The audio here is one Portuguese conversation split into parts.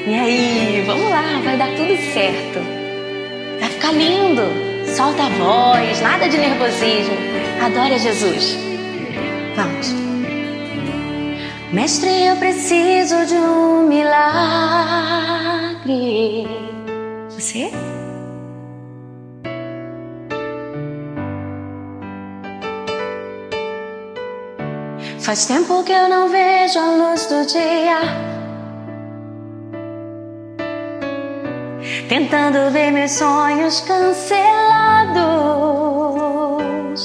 E aí, vamos lá, vai dar tudo certo. Vai ficar lindo. Solta a voz, nada de nervosismo. Adore a Jesus. Vamos. Mestre, eu preciso de um milagre. Você? Faz tempo que eu não vejo a luz do dia, tentando ver meus sonhos cancelados.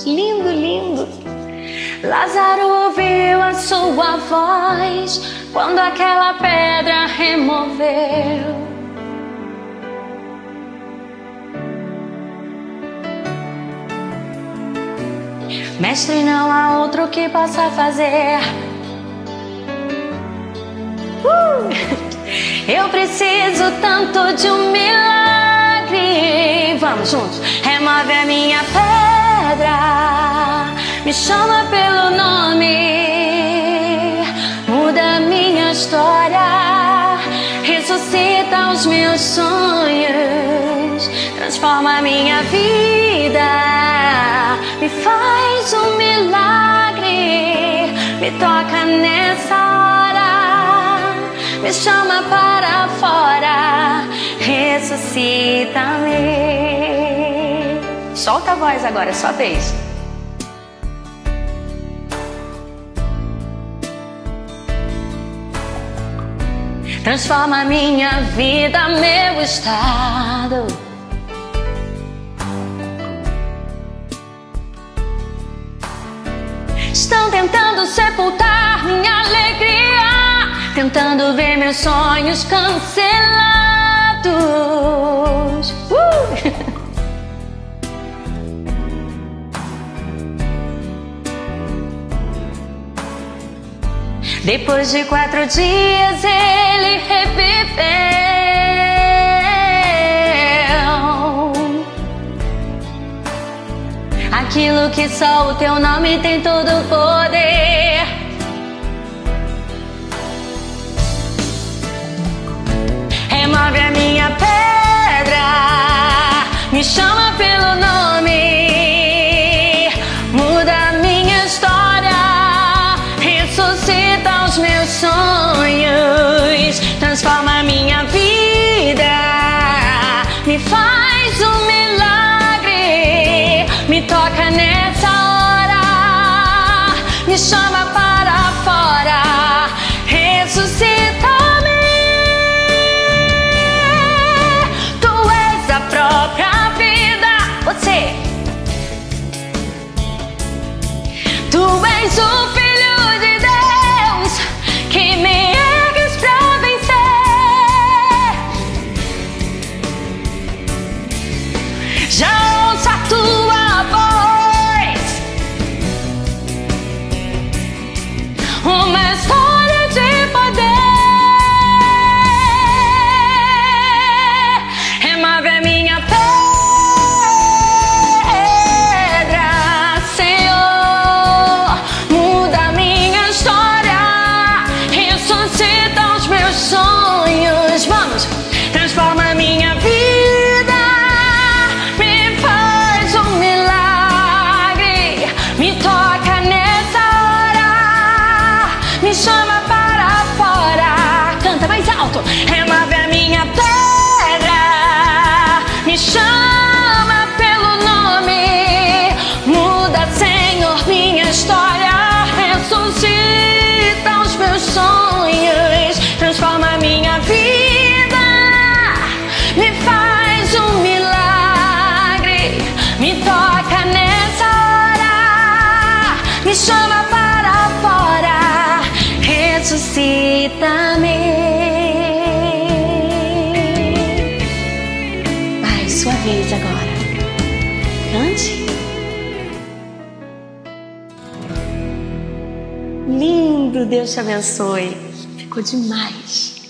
Lindo, lindo. Lázaro ouviu a sua voz quando aquela pedra removeu. Mestre, não há outro que possa fazer. Eu preciso tanto de um milagre. Vamos juntos. Remove a minha pedra, me chama pelo nome, muda minha história, ressuscita os meus sonhos, transforma minha vida, me faz um milagre, me toca nessa hora, me chama para fora, ressuscita-me. Solta a voz agora, é sua vez. Transforma minha vida, meu estado. Estão tentando sepultar minha alegria, tentando ver meus sonhos cancelados. Depois de 4 dias ele reviveu. Aquilo que só o teu nome tem todo o poder. Remove a minha pedra, me chama pelo nome, muda a minha história, ressuscita os meus sonhos, transforma a minha vida, me faz um milagre, me toca nessa hora, me chama para fora, ressuscita-me. Tu és a própria vida, você. Tu és o Filho de Deus que me ergues pra vencer. Já ouço a tua voz, uma história de poder. Remove a minha pedra, Senhor, muda a minha história, ressuscita os meus sonhos. Vamos, transforma a minha vida, me faz um milagre, me toca nessa hora, me chama para fora. Canta mais alto. Remove a minha pedra, me chama pelo nome, muda, Senhor, minha história, ressuscita os meus sonhos, transforma a minha vida, me faz um milagre, me toca nessa hora, me chama para fora, ressuscita-me. Vai, sua vez agora. Cante. Lindo, Deus te abençoe. Ficou demais.